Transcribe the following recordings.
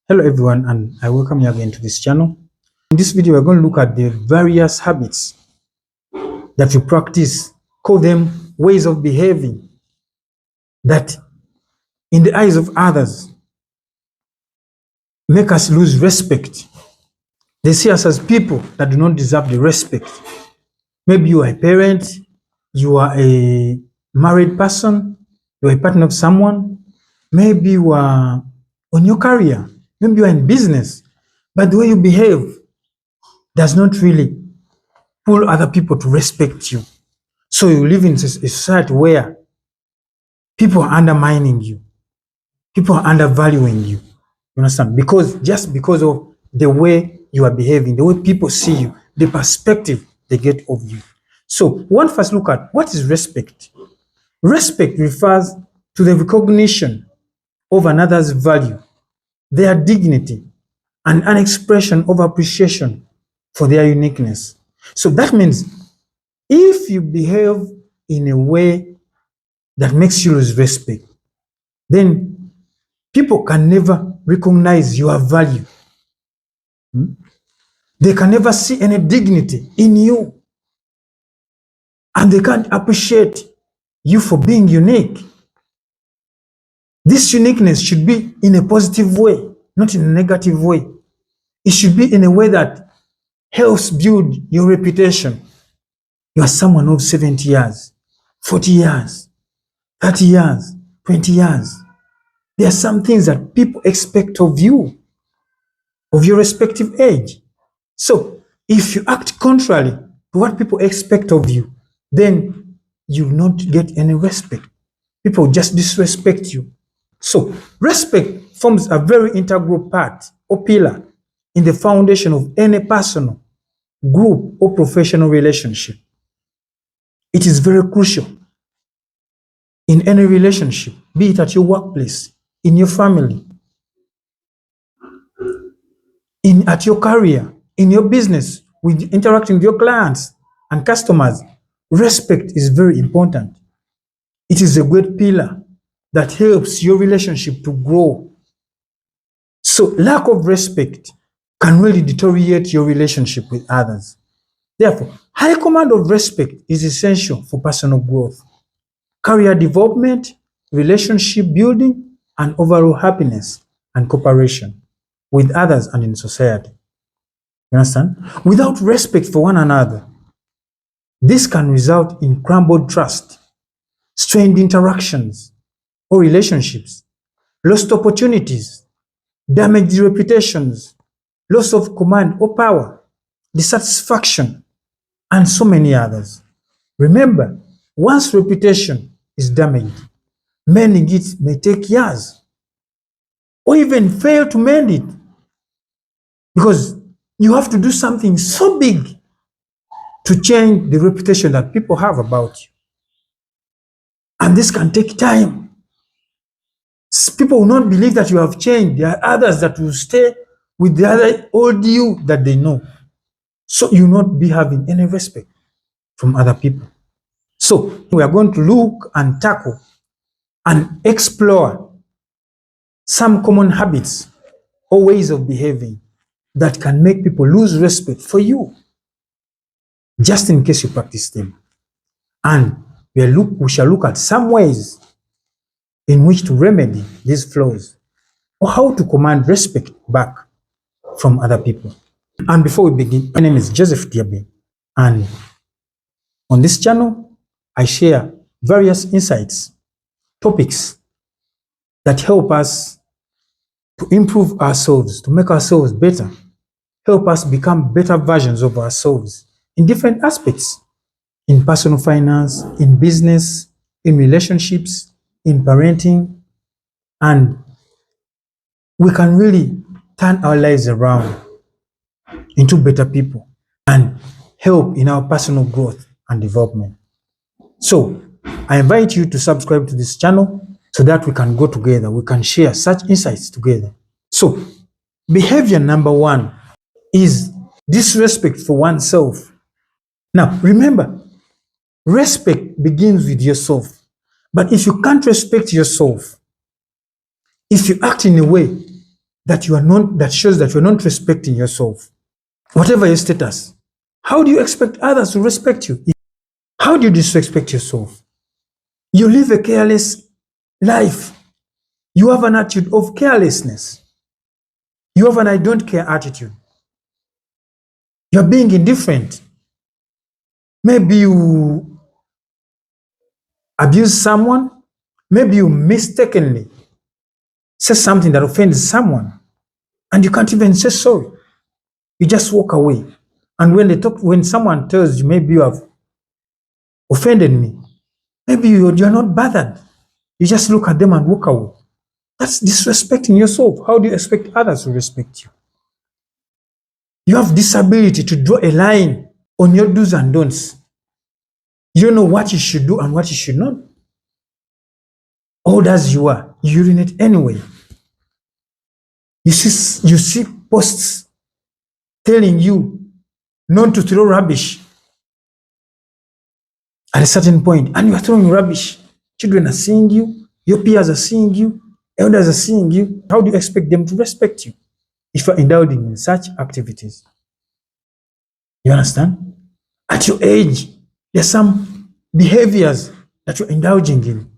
Hello everyone, and I welcome you again to this channel. In this video, we're going to look at the various habits that you practice, call them ways of behaving, that in the eyes of others make us lose respect. They see us as people that do not deserve the respect. Maybe you are a parent, you are a married person, you are a partner of someone, maybe you are on your career, maybe you are in business, but the way you behave does not really pull other people to respect you. So you live in a society where people are undermining you, people are undervaluing you. You understand? Just because of the way you are behaving, the way people see you, the perspective they get of you. So one first look at what is respect. Respect refers to the recognition of another's value, their dignity, and an expression of appreciation for their uniqueness. So that means if you behave in a way that makes you lose respect, then people can never recognize your value. They can never see any dignity in you. And they can't appreciate you for being unique. This uniqueness should be in a positive way, not in a negative way. It should be in a way that helps build your reputation. You are someone of 70 years, 40 years, 30 years, 20 years. There are some things that people expect of you, of your respective age. So if you act contrary to what people expect of you, then you will not get any respect. People just disrespect you. So respect forms a very integral part or pillar in the foundation of any personal, group, or professional relationship. It is very crucial in any relationship, be it at your workplace, in your family, at your career, in your business, with interacting with your clients and customers. Respect is very important. It is a great pillar that helps your relationship to grow. So lack of respect can really deteriorate your relationship with others. Therefore, high command of respect is essential for personal growth, career development, relationship building, and overall happiness and cooperation with others and in society. You understand? Without respect for one another, this can result in crumbled trust, strained interactions or relationships, lost opportunities, damaged reputations, loss of command or power, dissatisfaction, and so many others. Remember, once reputation is damaged, mending it may take years or even fail to mend it because you have to do something so big to change the reputation that people have about you. And this can take time. People will not believe that you have changed. There are others that will stay with the other old you that they know. So you will not be having any respect from other people. So we are going to look and tackle and explore some common habits or ways of behaving that can make people lose respect for you, just in case you practice them. And we shall look at some ways in which to remedy these flaws or how to command respect back from other people. And before we begin, my name is Josep Dives, and on this channel, I share various insights, topics that help us to improve ourselves, to make ourselves better, help us become better versions of ourselves in different aspects, in personal finance, in business, in relationships, in parenting, and we can really turn our lives around into better people and help in our personal growth and development. So I invite you to subscribe to this channel so that we can go together, we can share such insights together. So behavior number one is disrespect for oneself. Now remember, respect begins with yourself. But if you can't respect yourself, if you act in a way that you are not, that shows that you're not respecting yourself. Whatever your status, how do you expect others to respect you? How do you disrespect yourself? You live a careless life. You have an attitude of carelessness. You have an I don't care attitude. You're being indifferent. Maybe you abuse someone. Maybe you mistakenly say something that offends someone and you can't even say sorry. You just walk away. And when someone tells you, maybe you have offended me, maybe you're not bothered. You just look at them and walk away. That's disrespecting yourself. How do you expect others to respect you? You have this ability to draw a line on your do's and don'ts. You don't know what you should do and what you should not. Old as you are, you urinate anyway. You see posts telling you not to throw rubbish at a certain point, and you are throwing rubbish. Children are seeing you, your peers are seeing you, elders are seeing you. How do you expect them to respect you if you're indulging in such activities? You understand? At your age, there's some behaviors that you're indulging in.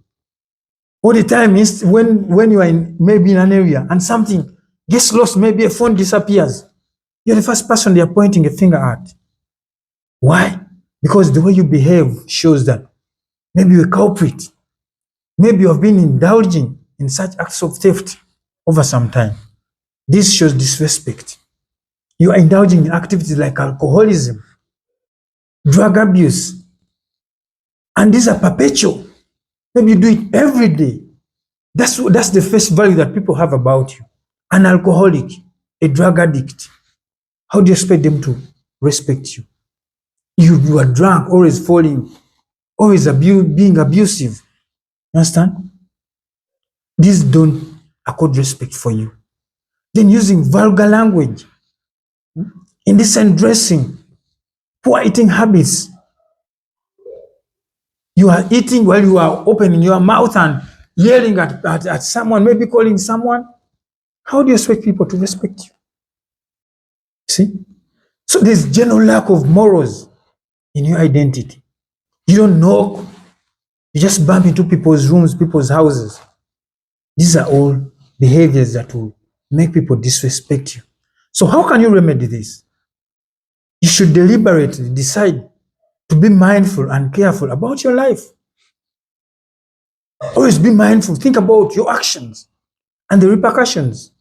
All the time is when you are maybe in an area and something gets lost, maybe a phone disappears, you're the first person they are pointing a finger at. Why? Because the way you behave shows that maybe you're a culprit. Maybe you have been indulging in such acts of theft over some time. This shows disrespect. You are indulging in activities like alcoholism, drug abuse, and these are perpetual. Maybe you do it every day. That's the first value that people have about you. An alcoholic, a drug addict. How do you expect them to respect you? You are drunk, always falling, always being abusive. You understand? These don't accord respect for you. Then using vulgar language, indecent dressing, poor eating habits. You are eating while you are opening your mouth and yelling at someone, maybe calling someone. How do you expect people to respect you? See? So there's general lack of morals in your identity. You don't knock, you just bump into people's rooms, people's houses. These are all behaviors that will make people disrespect you. So how can you remedy this? You should deliberately decide to be mindful and careful about your life. Always be mindful. Think about your actions and the repercussions.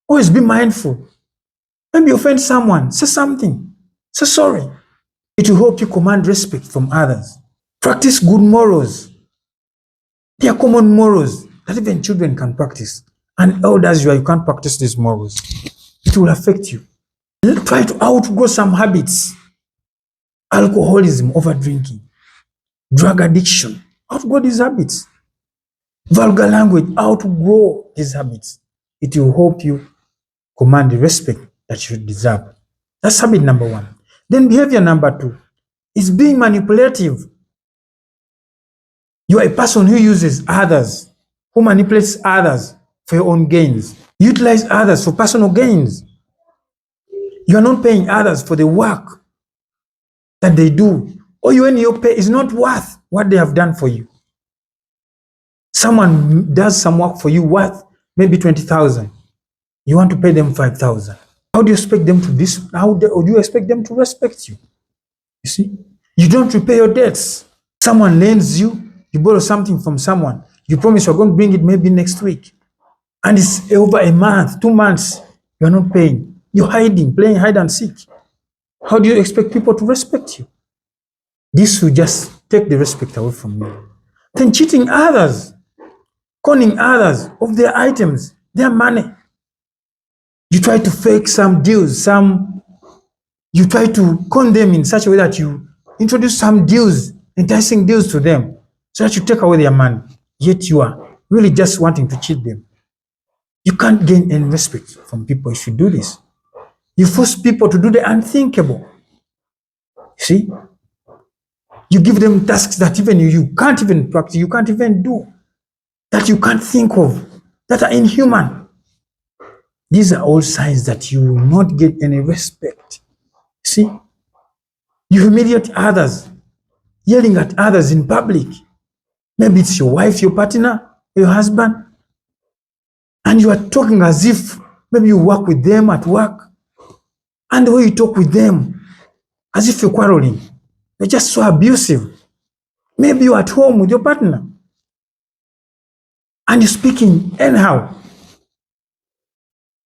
Always be mindful. Maybe you offend someone, say something, say sorry. It will help you command respect from others. Practice good morals. They are common morals that even children can practice. And elders, you can't practice these morals. It will affect you. Try to outgrow some habits. Alcoholism, over drinking, drug addiction. Outgrow these habits. Vulgar language, outgrow these habits. It will help you command the respect that you deserve. That's habit number one. Then behavior number two is being manipulative. You are a person who uses others, who manipulates others for your own gains. Utilize others for personal gains. You are not paying others for the work that they do, or when your pay is not worth what they have done for you. Someone does some work for you worth maybe 20,000. You want to pay them 5,000. How do you expect them to how do you expect them to respect you? You see, you don't repay your debts. Someone lends you, you borrow something from someone. You promise you're going to bring it maybe next week, and it's over a month, 2 months. You're not paying. You're hiding, playing hide and seek. How do you expect people to respect you? This will just take the respect away from you. Then cheating others, conning others of their items, their money. You try to fake some deals, you try to con them in such a way that you introduce some deals, enticing deals to them, so that you take away their money. Yet you are really just wanting to cheat them. You can't gain any respect from people if you do this. You force people to do the unthinkable. See? You give them tasks that even you can't even practice, you can't even do, that you can't think of, that are inhuman. These are all signs that you will not get any respect. See, you humiliate others, yelling at others in public. Maybe it's your wife, your partner, your husband, and you are talking as if maybe you work with them at work, and the way you talk with them, as if you're quarreling, you're just so abusive. Maybe you're at home with your partner, and you're speaking anyhow,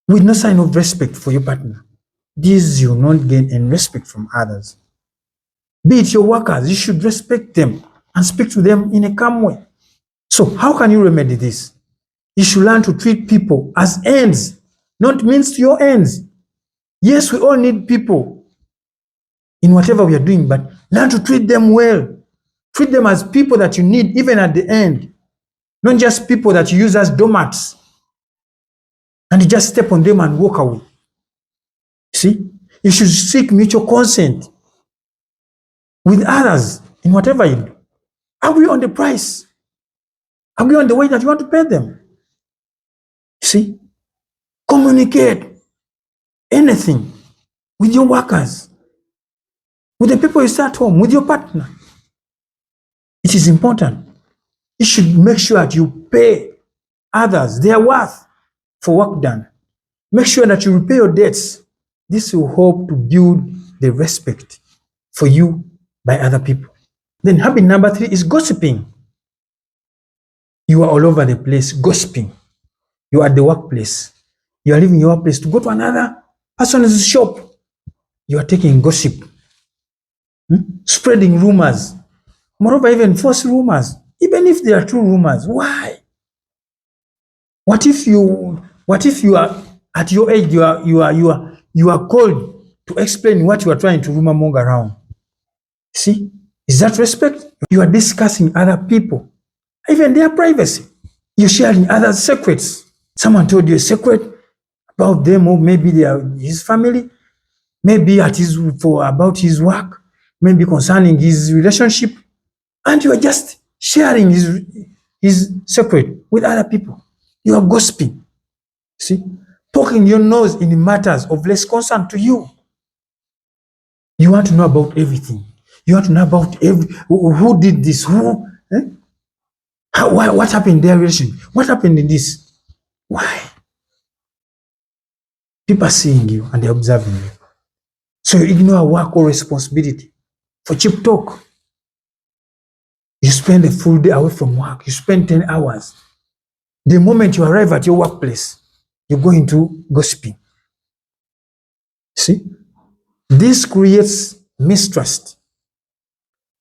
with no sign of respect for your partner. This you will not gain any respect from others. Be it your workers, you should respect them and speak to them in a calm way. So, how can you remedy this? You should learn to treat people as ends, not means to your ends. Yes, we all need people in whatever we are doing, but learn to treat them well. Treat them as people that you need even at the end, not just people that you use as doormats and you just step on them and walk away. See, you should seek mutual consent with others in whatever you do. Agree on the price. Agree on the way that you want to pay them. See, communicate anything with your workers, with the people you stay at home, with your partner. It is important. You should make sure that you pay others their worth for work done. Make sure that you repay your debts. This will help to build the respect for you by other people. Then habit number 3 is gossiping. You are all over the place gossiping. You are at the workplace. You are leaving your workplace to go to another person's shop. You are taking gossip, spreading rumors. Moreover, even false rumors. Even if they are true rumors, why? What if you are at your age, you are called to explain what you are trying to rumor mong around? See, is that respect? You are discussing other people, even their privacy. You're sharing other secrets. Someone told you a secret about them, or maybe they are his family, maybe about his work, maybe concerning his relationship, and you are just sharing his secret with other people. You are gossiping. See, poking your nose in matters of less concern to you. You want to know about everything. You want to know about who did this, what happened in their relation, what happened in this. Why? People are seeing you and they're observing you. So you ignore work or responsibility for cheap talk. You spend a full day away from work. You spend 10 hours. The moment you arrive at your workplace, you go into gossiping. See? This creates mistrust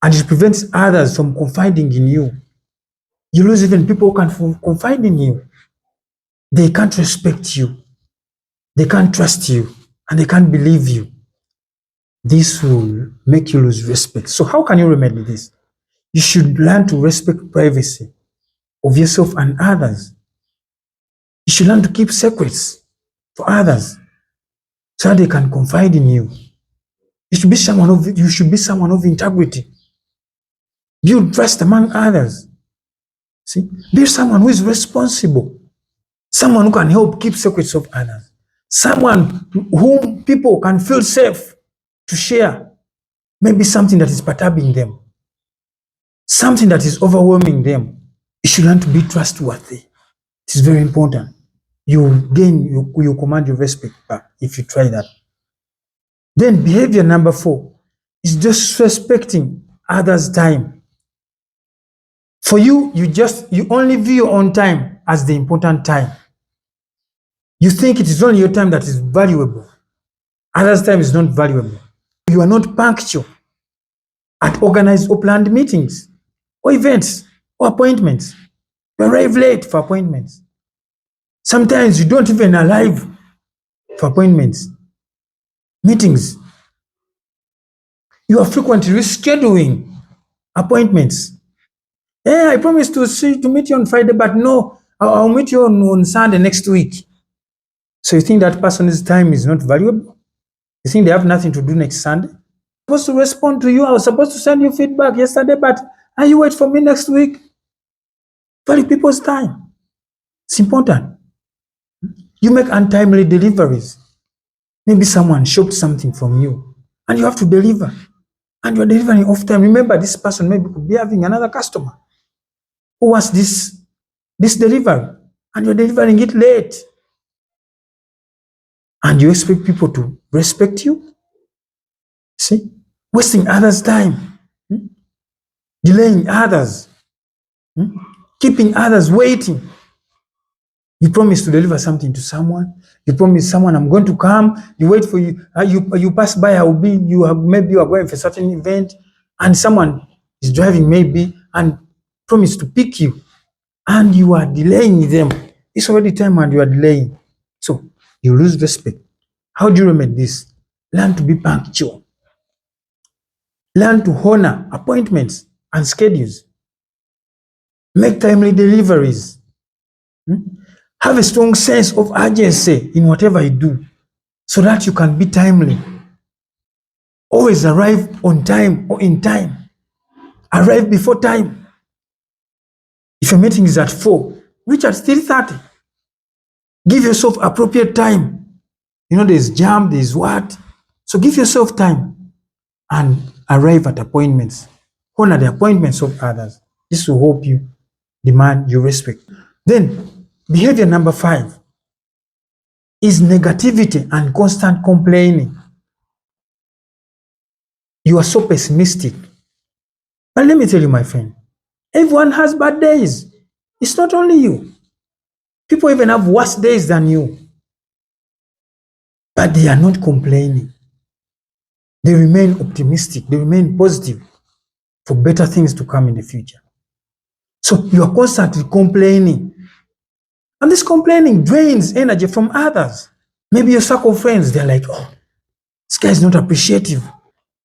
and it prevents others from confiding in you. You lose even people who can confide in you. They can't respect you. They can't trust you and they can't believe you. This will make you lose respect. So how can you remedy this? You should learn to respect privacy of yourself and others. You should learn to keep secrets for others so that they can confide in you. You should be someone of integrity. Build trust among others. See, be someone who is responsible, someone who can help keep secrets of others, someone whom people can feel safe to share maybe something that is perturbing them, something that is overwhelming them. You should learn to be trustworthy. It is very important. You command your respect back if you try that. Then behavior number 4 is disrespecting others' time. For you, you only view your own time as the important time. You think it is only your time that is valuable. Others' time is not valuable. You are not punctual at organized or planned meetings or events or appointments. You arrive late for appointments. Sometimes you don't even arrive for appointments, meetings. You are frequently rescheduling appointments. Hey, I promised to meet you on Friday, but no, I'll meet you on Sunday next week. So you think that person's time is not valuable? You think they have nothing to do next Sunday? I was supposed to respond to you. I was supposed to send you feedback yesterday, but you wait for me next week. Value people's time. It's important. You make untimely deliveries. Maybe someone shopped something from you and you have to deliver and you're delivering off time. Remember, this person maybe could be having another customer who wants this delivery and you're delivering it late. And you expect people to respect you? See? Wasting others' time, delaying others, keeping others waiting. You promise to deliver something to someone. You promise someone, I'm going to come. You wait for you. You pass by. I will be. Maybe you are going for a certain event, and someone is driving maybe and promise to pick you, and you are delaying them. It's already time, and you are delaying. So you lose respect. How do you remedy this? Learn to be punctual. Learn to honor appointments and schedules. Make timely deliveries. Have a strong sense of urgency in whatever you do so that you can be timely. Always arrive on time or in time. Arrive before time. If your meeting is at 4, reach at 3:30. Give yourself appropriate time. You know, there's jam, there's what. So give yourself time and arrive at appointments. Honor the appointments of others. This will help you demand your respect. Then, behavior number 5 is negativity and constant complaining. You are so pessimistic. But let me tell you, my friend, everyone has bad days. It's not only you. People even have worse days than you. But they are not complaining. They remain optimistic. They remain positive for better things to come in the future. So you are constantly complaining. And this complaining drains energy from others. Maybe your circle of friends, they're like, oh, this guy is not appreciative.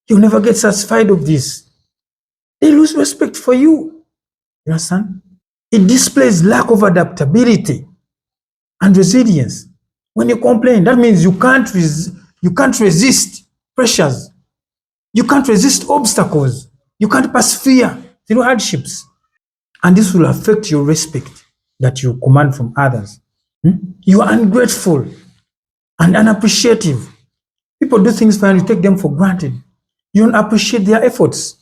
You'll never get satisfied of this. They lose respect for you. You understand? It displays lack of adaptability and resilience. When you complain, that means you can't resist pressures. You can't resist obstacles. You can't persevere through hardships. And this will affect your respect that you command from others. You are ungrateful and unappreciative. People do things for you and you take them for granted. You don't appreciate their efforts.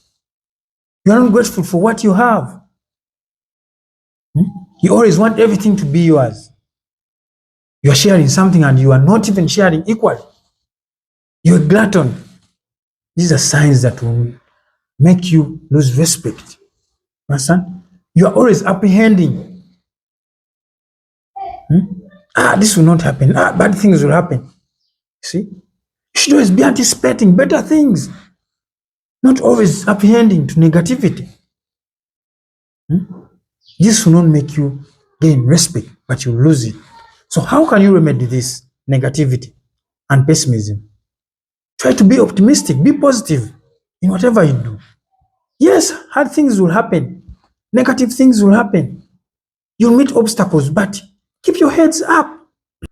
You are not grateful for what you have. You always want everything to be yours. You are sharing something and you are not even sharing equally. You're a glutton. These are signs that will make you lose respect. Understand? You are always apprehending. This will not happen. Bad things will happen. See? You should always be anticipating better things, not always apprehending to negativity. This will not make you gain respect, but you lose it. So how can you remedy this negativity and pessimism? Try to be optimistic, be positive in whatever you do. Yes, hard things will happen. Negative things will happen. You'll meet obstacles, but keep your heads up.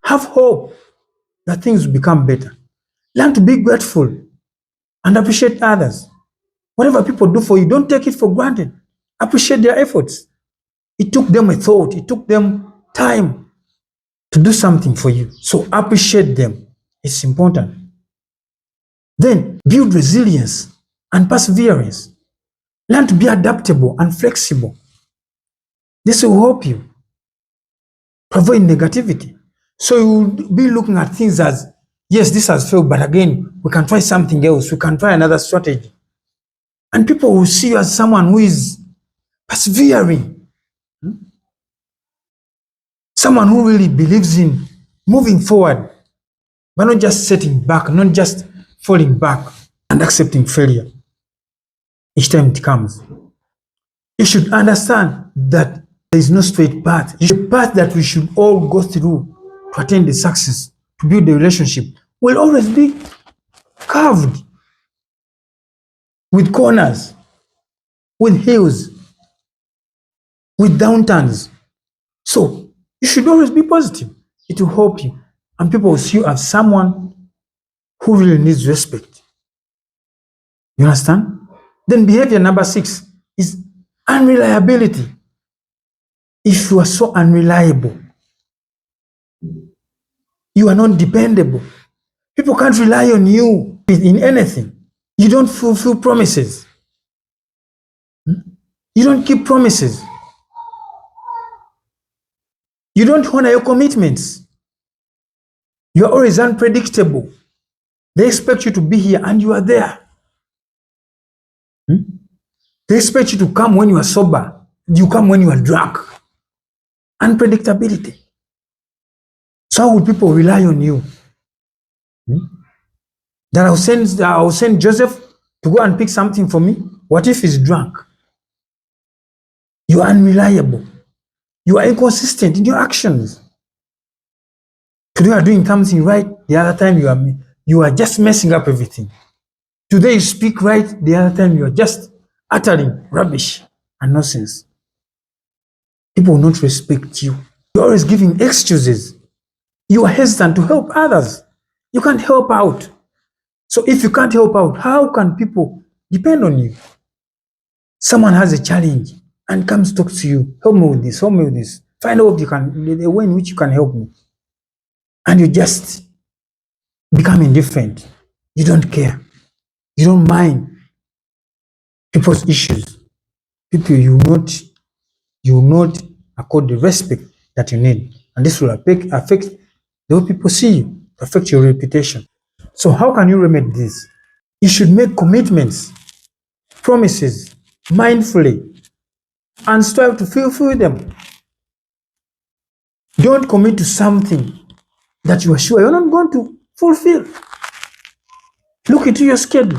Have hope that things will become better. Learn to be grateful and appreciate others. Whatever people do for you, don't take it for granted. Appreciate their efforts. It took them a thought, it took them time to do something for you. So appreciate them. It's important. Then build resilience and perseverance. Learn to be adaptable and flexible. This will help you to avoid negativity. So you will be looking at things as, yes, this has failed, but again, we can try something else. We can try another strategy. And people will see you as someone who is persevering. Someone who really believes in moving forward, but not just sitting back, not just falling back and accepting failure each time it comes. You should understand that there is no straight path. The path that we should all go through to attain the success, to build the relationship, will always be carved with corners, with hills, with downturns. So you should always be positive. It will help you. And people will see you as someone who really needs respect. You understand? Then behavior number 6 is unreliability. If you are so unreliable, You are not dependable. People can't rely on you in anything. You don't fulfill promises. You don't keep promises. You don't honor your commitments. You are always unpredictable. They expect you to be here and you are there. They expect you to come when you are sober. You come when you are drunk. Unpredictability. So how will people rely on you? That I'll send Joseph to go and pick something for me? What if he's drunk? You are unreliable. You are inconsistent in your actions. Today you are doing something right, the other time you are just messing up everything. Today you speak right, the other time you are just uttering rubbish and nonsense. People will not respect you. You're always giving excuses. You are hesitant to help others. You can't help out. So if you can't help out, how can people depend on you? Someone has a challenge and comes talk to you. Help me with this, help me with this. Find out the way in which you can help me. And you just become indifferent. You don't care. You don't mind people's issues. People, you will not accord the respect that you need. And this will affect the way people see you, affect your reputation. So how can you remedy this? You should make commitments, promises, mindfully, and strive to fulfill them. Don't commit to something that you are sure you're not going to fulfill. Look into your schedule.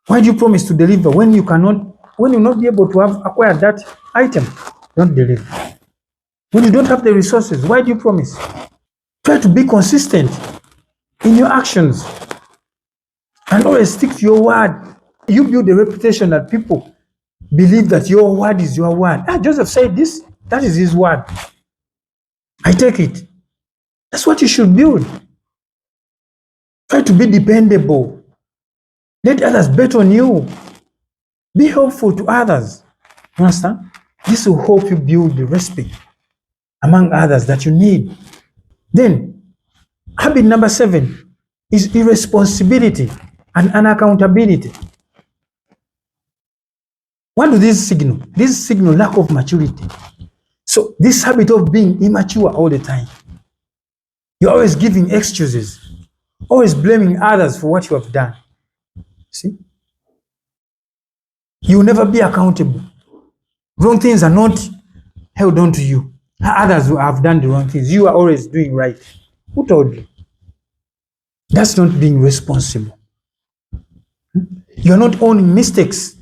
Why do you promise to deliver when you will not be able to have acquired that item? Don't deliver. When you don't have the resources, why do you promise? Try to be consistent in your actions and always stick to your word. You build a reputation that people believe that your word is your word. Joseph said this, that is his word. I take it. That's what you should build. Try to be dependable. Let others bet on you. Be helpful to others. You understand? This will help you build the respect among others that you need. Then, habit number 7 is irresponsibility and unaccountability. What do these signal? These signal lack of maturity. So this habit of being immature all the time, you're always giving excuses, always blaming others for what you have done. See? You will never be accountable. Wrong things are not held on to you. Others who have done the wrong things, you are always doing right. Who told you? That's not being responsible. You're not owning mistakes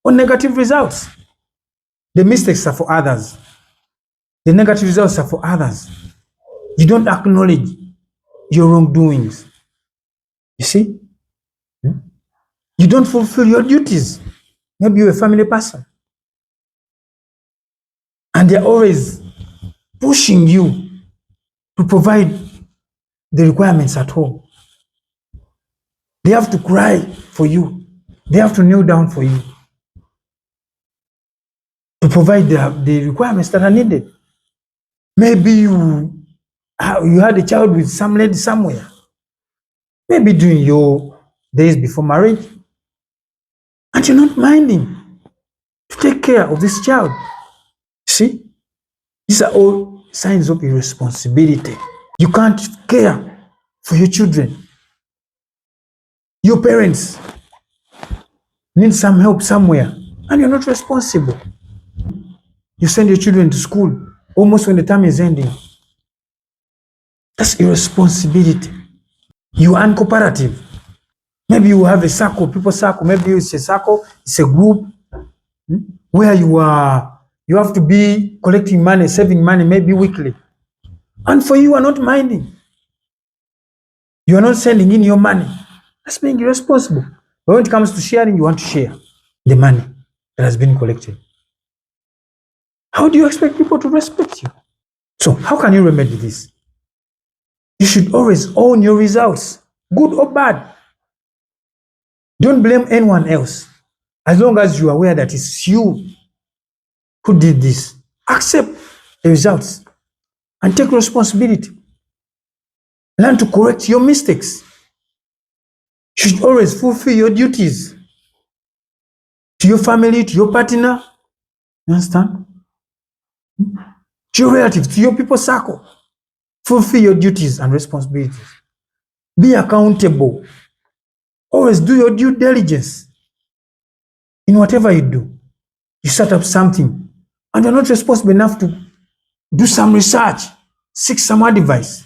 or negative results. The mistakes are for others. The negative results are for others. You don't acknowledge your wrongdoings. You see? You don't fulfill your duties. Maybe you're a family person. And they're always pushing you to provide the requirements at home. They have to cry for you. They have to kneel down for you to provide the requirements that are needed. Maybe you had a child with some lady somewhere. Maybe during your days before marriage. And you're not minding to take care of this child. See? These are all signs of irresponsibility. You can't care for your children. Your parents need some help somewhere, and you're not responsible. You send your children to school almost when the term is ending. That's irresponsibility. You are uncooperative. Maybe you have a circle, people circle. Maybe it's a circle, it's a group where you have to be collecting money, saving money, maybe weekly. And for you are not minding. You are not sending in your money. That's being irresponsible. But when it comes to sharing, you want to share the money that has been collected. How do you expect people to respect you? So how can you remedy this? You should always own your results, good or bad. Don't blame anyone else. As long as you are aware that it's you who did this, accept the results and take responsibility. Learn to correct your mistakes. You should always fulfill your duties to your family, to your partner, you understand? To your relatives, to your people circle. Fulfill your duties and responsibilities. Be accountable. Always do your due diligence in whatever you do. You set up something and you're not responsible enough to do some research, seek some advice.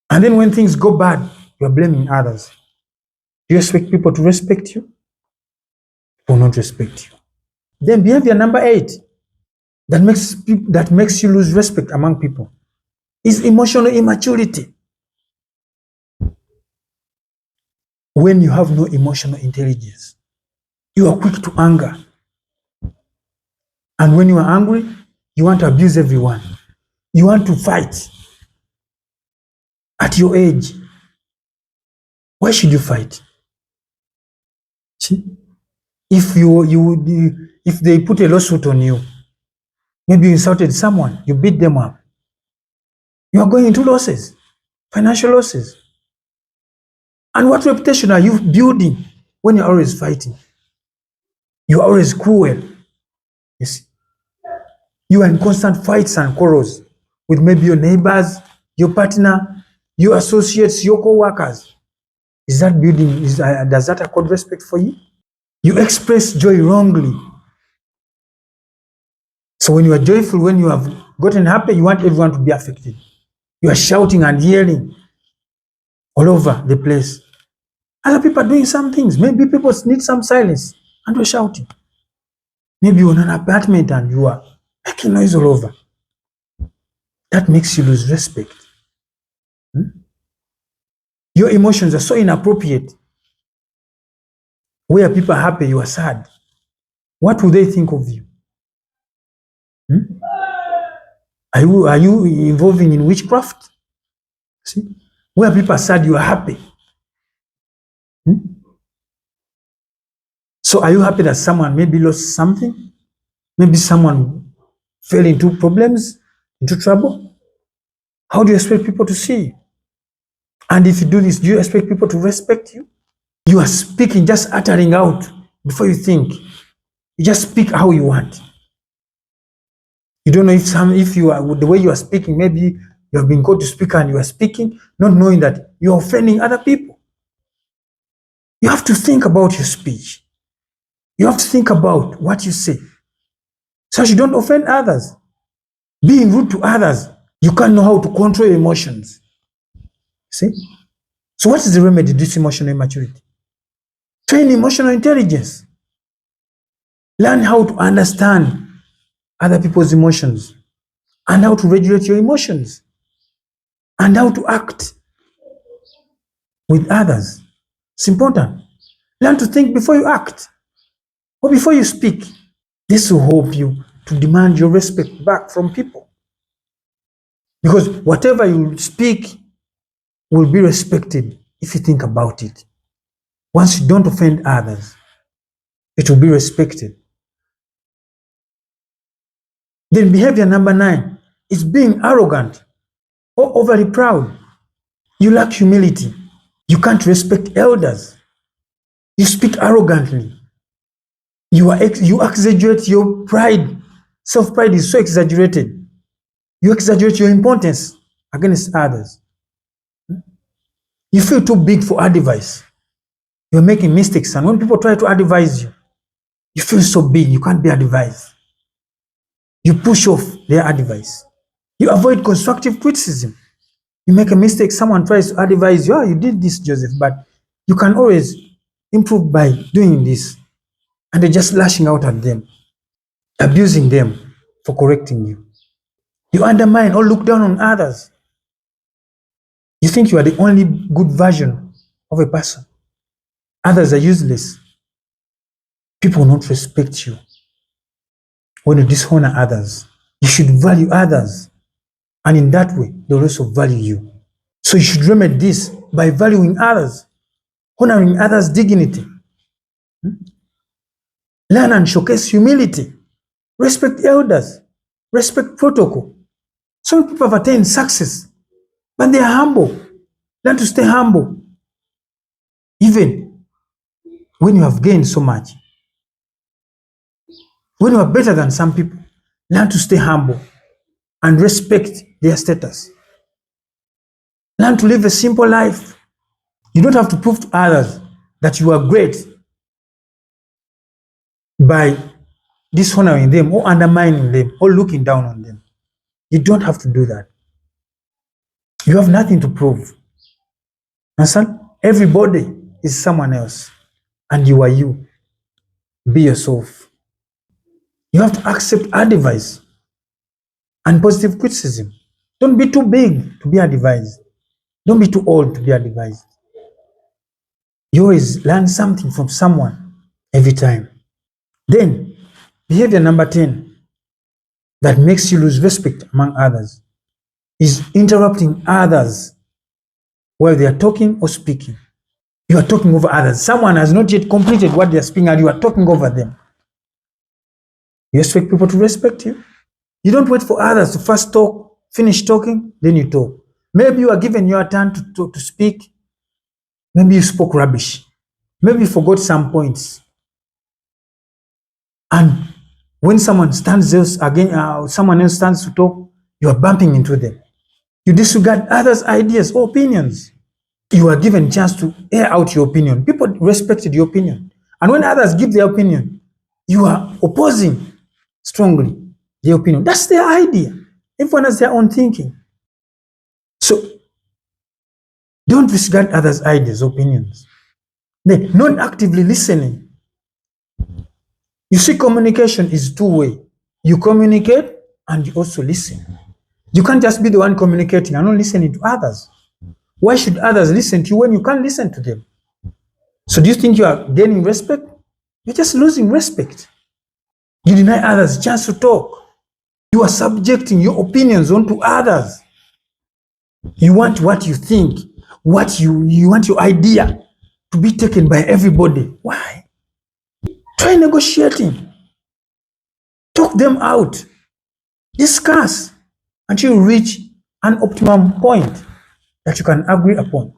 And then when things go bad, you're blaming others. Do you expect people to respect you? Or not respect you? Then behavior number 8 that makes you lose respect among people is emotional immaturity. When you have no emotional intelligence, you are quick to anger. And when you are angry, you want to abuse everyone. You want to fight. At your age, why should you fight? See? If they put a lawsuit on you, maybe you insulted someone, you beat them up, you are going into losses, financial losses. And what reputation are you building when you're always fighting? You're always cruel. You see? You are in constant fights and quarrels with maybe your neighbors, your partner, your associates, your co-workers. Is that building, does that accord respect for you? You express joy wrongly. So when you are joyful, when you have gotten happy, you want everyone to be affected. You are shouting and yelling all over the place. Other people are doing some things. Maybe people need some silence and you're shouting. Maybe you're in an apartment and you are making noise all over. That makes you lose respect. Your emotions are so inappropriate. Where people are happy, you are sad. What will they think of you? Are you involving in witchcraft? See? Where people are sad, you are happy. So are you happy that someone maybe lost something? Maybe someone fell into problems, into trouble? How do you expect people to see you? And if you do this, do you expect people to respect you? You are speaking, just uttering out before you think. You just speak how you want. You don't know if you are, the way you are speaking, maybe you have been called to speak and you are speaking, not knowing that you are offending other people. You have to think about your speech. You have to think about what you say, so you don't offend others. Being rude to others, you can't know how to control your emotions. See? So what is the remedy to this emotional immaturity? Train emotional intelligence. Learn how to understand other people's emotions and how to regulate your emotions and how to act with others. It's important. Learn to think before you act or before you speak. This will help you to demand your respect back from people. Because whatever you speak will be respected if you think about it. Once you don't offend others, it will be respected. Then behavior number 9 is being arrogant or overly proud. You lack humility. You can't respect elders. You speak arrogantly. You exaggerate your pride. Self-pride is so exaggerated. You exaggerate your importance against others. You feel too big for advice. You're making mistakes, and when people try to advise you, you feel so big, you can't be advised. You push off their advice. You avoid constructive criticism. You make a mistake, someone tries to advise you, oh, you did this, Joseph, but you can always improve by doing this. And they're just lashing out at them, abusing them for correcting you. You undermine or look down on others. You think you are the only good version of a person. Others are useless. People will not respect you when you dishonor others. You should value others, and in that way, they'll also value you. So you should remedy this by valuing others, honoring others' dignity. Learn and showcase humility. Respect elders. Respect protocol. Some people have attained success but they are humble. Learn to stay humble. Even when you have gained so much, when you are better than some people, learn to stay humble and respect their status. Learn to live a simple life. You don't have to prove to others that you are great by dishonoring them or undermining them or looking down on them. You don't have to do that. You have nothing to prove. Understand? Everybody is someone else, and you are you. Be yourself. You have to accept advice and positive criticism. Don't be too big to be advised. Don't be too old to be advised. You always learn something from someone every time. Then, behavior number 10 that makes you lose respect among others is interrupting others while they are talking or speaking. You are talking over others. Someone has not yet completed what they are speaking and you are talking over them. You expect people to respect you. You don't wait for others to first talk, finish talking, then you talk. Maybe you are given your turn to speak. Maybe you spoke rubbish. Maybe you forgot some points. And when someone stands else again, someone else stands to talk, you are bumping into them. You disregard others' ideas or opinions. You are given a chance to air out your opinion. People respected your opinion. And when others give their opinion, you are opposing strongly their opinion. That's their idea. Everyone has their own thinking. So don't disregard others' ideas, opinions. Then, not actively listening. You see, communication is two-way. You communicate and you also listen. You can't just be the one communicating and not listening to others. Why should others listen to you when you can't listen to them? So do you think you are gaining respect? You're just losing respect. You deny others a chance to talk. You are subjecting your opinions onto others. You want what you think, what you want your idea to be taken by everybody. Why? Try negotiating. Talk them out. Discuss until you reach an optimum point that you can agree upon.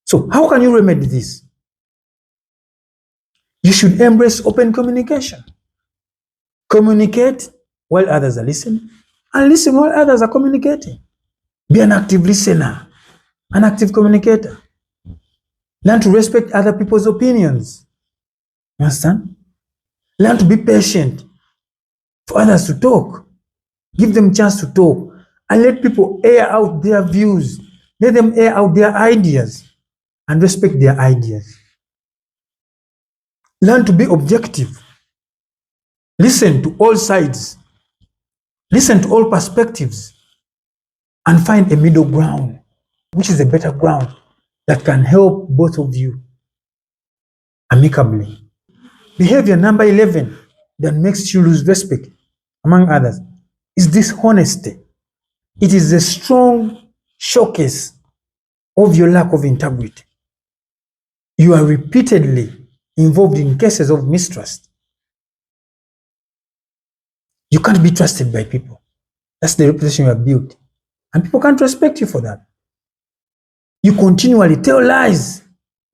So how can you remedy this? You should embrace open communication. Communicate while others are listening, and listen while others are communicating. Be an active listener, an active communicator. Learn to respect other people's opinions. You understand? Learn to be patient for others to talk. Give them a chance to talk and let people air out their views. Let them air out their ideas and respect their ideas. Learn to be objective. Listen to all sides. Listen to all perspectives and find a middle ground, which is a better ground that can help both of you amicably. Behavior number 11 that makes you lose respect among others is dishonesty. It is a strong showcase of your lack of integrity. You are repeatedly involved in cases of mistrust. You can't be trusted by people. That's the reputation you have built. And people can't respect you for that. You continually tell lies,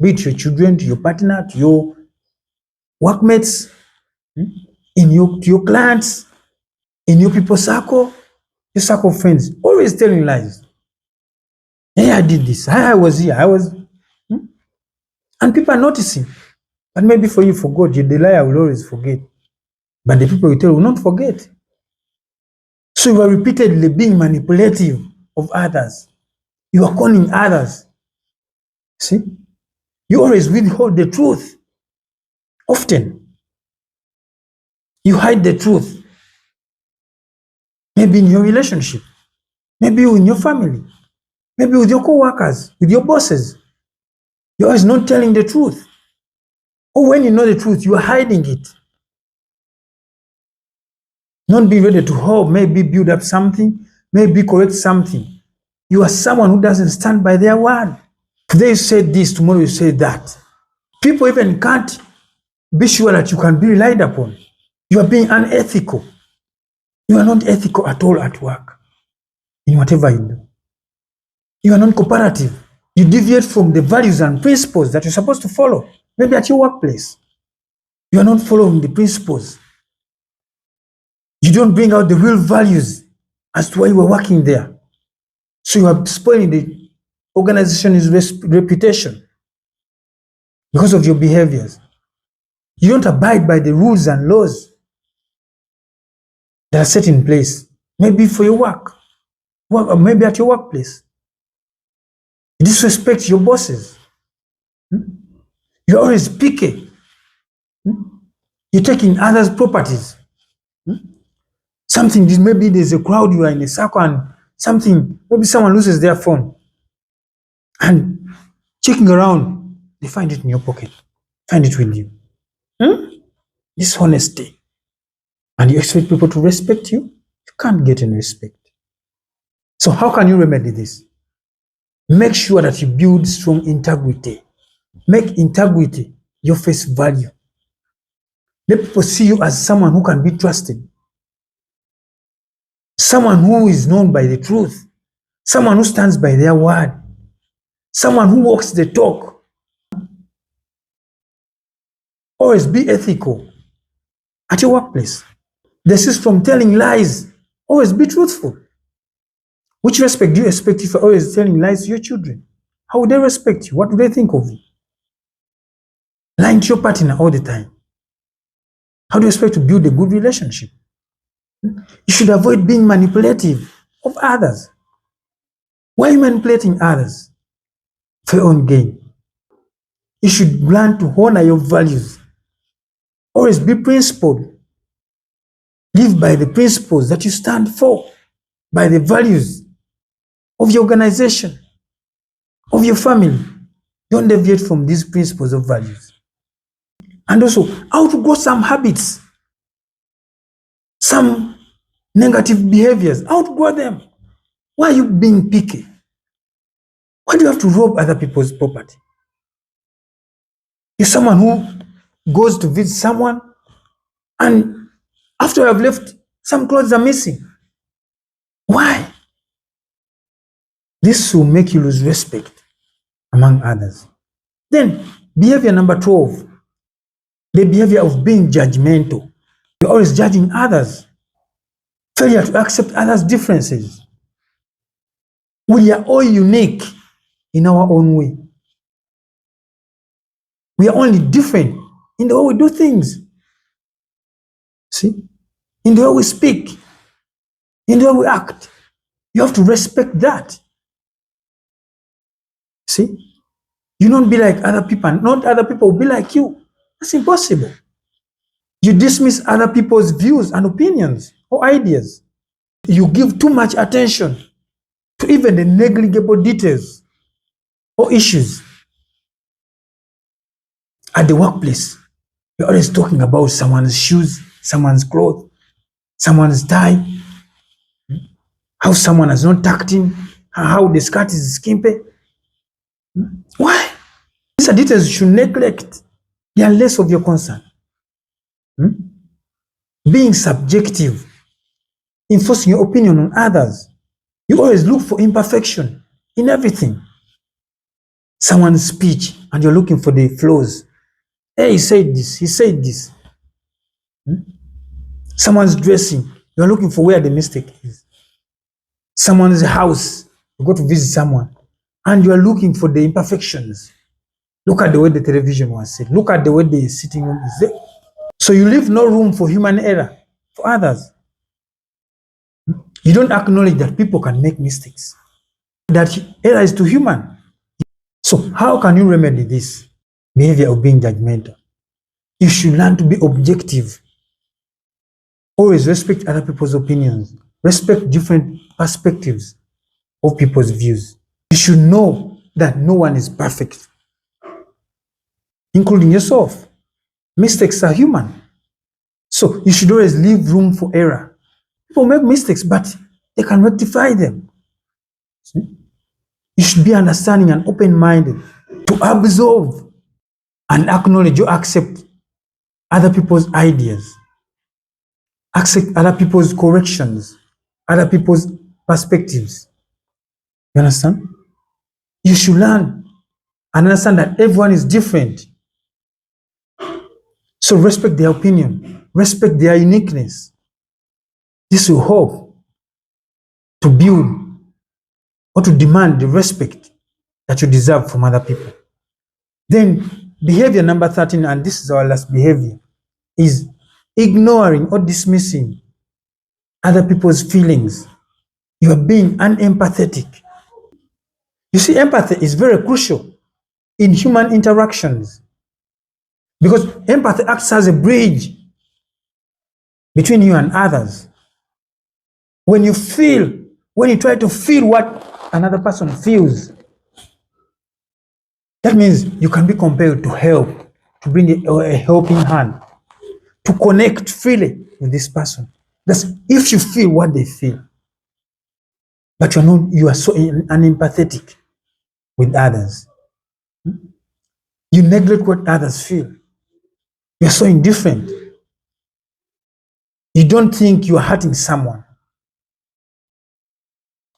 be it to your children, to your partner, to your workmates, to your clients, in your people circle, your circle of friends, always telling lies. Hey, I did this. I was here. I was. And people are noticing. But maybe for you, for God, the liar will always forget. But the people you tell will not forget. So you are repeatedly being manipulative of others. You are conning others. See? You always withhold the truth. Often. You hide the truth. Maybe in your relationship. Maybe in your family. Maybe with your co-workers, with your bosses. You're always not telling the truth. Or when you know the truth, you are hiding it. Not be ready to help, maybe build up something, maybe correct something. You are someone who doesn't stand by their word. Today you said this, tomorrow you say that. People even can't be sure that you can be relied upon. You are being unethical. You are not ethical at all at work, in whatever you do. You are non-cooperative. You deviate from the values and principles that you're supposed to follow. Maybe at your workplace, you are not following the principles. You don't bring out the real values as to why you were working there. So you are spoiling the organization's reputation because of your behaviors. You don't abide by the rules and laws that are set in place, maybe for your work or maybe at your workplace. You disrespect your bosses. You're always picky. You're taking others' properties. Something, maybe there's a crowd, you are in a circle and something, maybe someone loses their phone and checking around, they find it in your pocket, find it with you. Dishonesty. And you expect people to respect you? You can't get any respect. So how can you remedy this? Make sure that you build strong integrity. Make integrity your face value. Let people see you as someone who can be trusted. Someone who is known by the truth. Someone who stands by their word. Someone who walks the talk. Always be ethical at your workplace. Desist from telling lies. Always be truthful. Which respect do you expect if you're always telling lies to your children? How would they respect you? What do they think of you? Lying to your partner all the time. How do you expect to build a good relationship? You should avoid being manipulative of others. Why are you manipulating others? For your own gain. You should learn to honor your values. Always be principled. Live by the principles that you stand for, by the values of your organization, of your family. Don't deviate from these principles of values. And also, outgrow some habits, some negative behaviors. Outgrow them. Why are you being picky? Why do you have to rob other people's property? You're someone who goes to visit someone and after you have left, some clothes are missing. Why? This will make you lose respect among others. Then, behavior number 12, the behavior of being judgmental. You're always judging others. Failure to accept others' differences. We are all unique in our own way. We are only different in the way we do things. See? In the way we speak, in the way we act. You have to respect that. See? You don't be like other people, and not other people will be like you. That's impossible. You dismiss other people's views and opinions or ideas. You give too much attention to even the negligible details or issues. At the workplace, you're always talking about someone's shoes, someone's clothes, someone's tie, how someone has not tucked in, how the skirt is skimpy. Why? These are details you should neglect. They are less of your concern. Being subjective, enforcing your opinion on others. You always look for imperfection in everything. Someone's speech, and you're looking for the flaws. Hey, he said this, he said this. Someone's dressing, you're looking for where the mistake is. Someone's house, you go to visit someone, and you're looking for the imperfections. Look at the way the television was set. Look at the way the sitting room is there. So you leave no room for human error for others. You don't acknowledge that people can make mistakes. That error is too human. So how can you remedy this behavior of being judgmental? You should learn to be objective. Always respect other people's opinions. Respect different perspectives of people's views. You should know that no one is perfect, including yourself. Mistakes are human. So you should always leave room for error. People make mistakes, but they can rectify them. See? You should be understanding and open-minded to absorb and acknowledge or accept other people's ideas, accept other people's corrections, other people's perspectives. You understand? You should learn and understand that everyone is different. So respect their opinion, respect their uniqueness. This will help to build or to demand the respect that you deserve from other people. Then behavior number 13, and this is our last behavior, is ignoring or dismissing other people's feelings. You are being unempathetic. You see, empathy is very crucial in human interactions because empathy acts as a bridge between you and others. When you feel, when you try to feel what another person feels, that means you can be compelled to help, to bring a helping hand, to connect freely with this person. That's if you feel what they feel, but you are so unempathetic with others. You neglect what others feel. You're so indifferent. You don't think you are hurting someone.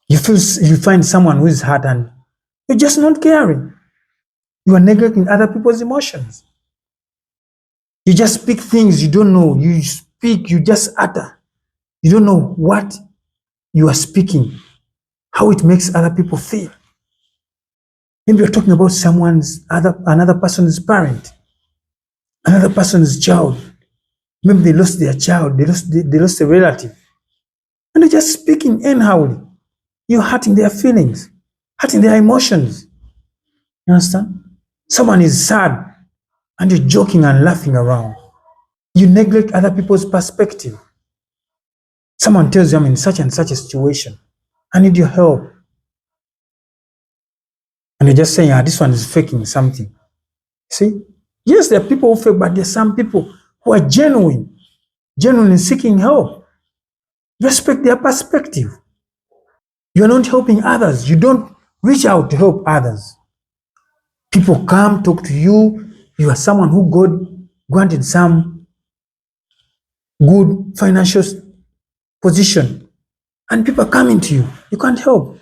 You find someone who is hurt and you're just not caring. You are neglecting other people's emotions. You just speak things you don't know. You speak, you just utter. You don't know what you are speaking, how it makes other people feel. Maybe you're talking about another person's parent, another person's child. Maybe they lost their child, they lost a relative, and they're just speaking anyhowly. You're hurting their feelings, hurting their emotions. You understand? Someone is sad, and you're joking and laughing around. You neglect other people's perspective. Someone tells you, I'm in such and such a situation. I need your help. And you're just saying, this one is faking something. See? Yes, there are people who fake, but there are some people who are genuinely seeking help. Respect their perspective. You're not helping others. You don't reach out to help others. People come, talk to you. You are someone who God granted some good financial position. And people are coming to you. You can't help.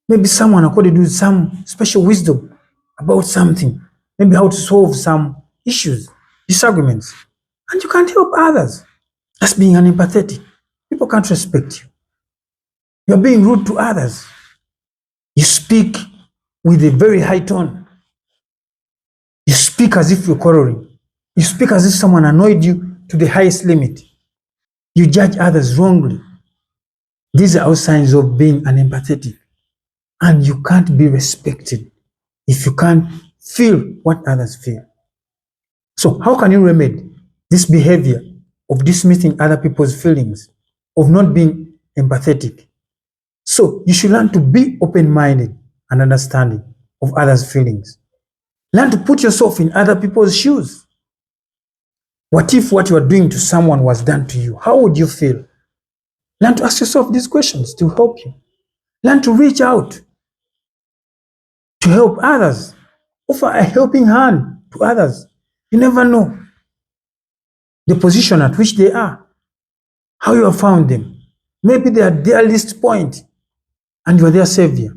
Maybe someone according to some special wisdom about something. Maybe how to solve some issues, disagreements. And you can't help others. That's being unempathetic. People can't respect you. You're being rude to others. You speak with a very high tone. You speak as if you're quarreling. You speak as if someone annoyed you to the highest limit. You judge others wrongly. These are all signs of being unempathetic. And you can't be respected if you can't feel what others feel. So, how can you remedy this behavior of dismissing other people's feelings, of not being empathetic? So, you should learn to be open minded and understanding of others' feelings. Learn to put yourself in other people's shoes. What if what you are doing to someone was done to you? How would you feel? Learn to ask yourself these questions to help you. Learn to reach out to help others. Offer a helping hand to others. You never know the position at which they are, how you have found them. Maybe they are at their least point and you are their savior.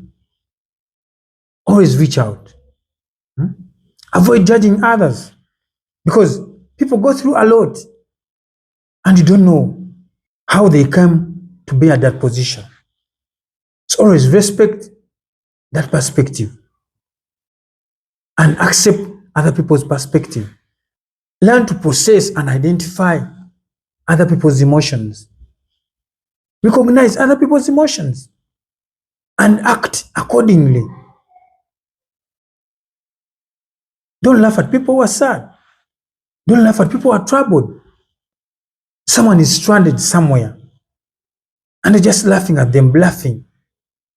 Always reach out. Avoid judging others because people go through a lot and you don't know how they come to be at that position. So always respect that perspective and accept other people's perspective. Learn to process and identify other people's emotions. Recognize other people's emotions and act accordingly. Don't laugh at people who are sad. Don't laugh at people who are troubled. Someone is stranded somewhere and they're just laughing at them, laughing.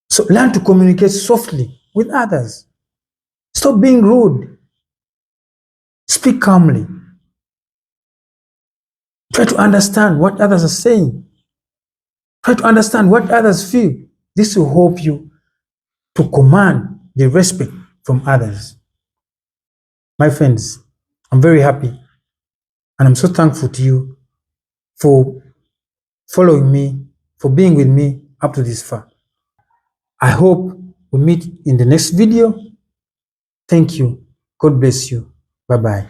So learn to communicate softly with others. Stop being rude. Speak calmly. Try to understand what others are saying. Try to understand what others feel. This will help you to command the respect from others. My friends, I'm very happy and I'm so thankful to you for following me, for being with me up to this far. I hope We meet in the next video. Thank you. God bless you. Bye bye.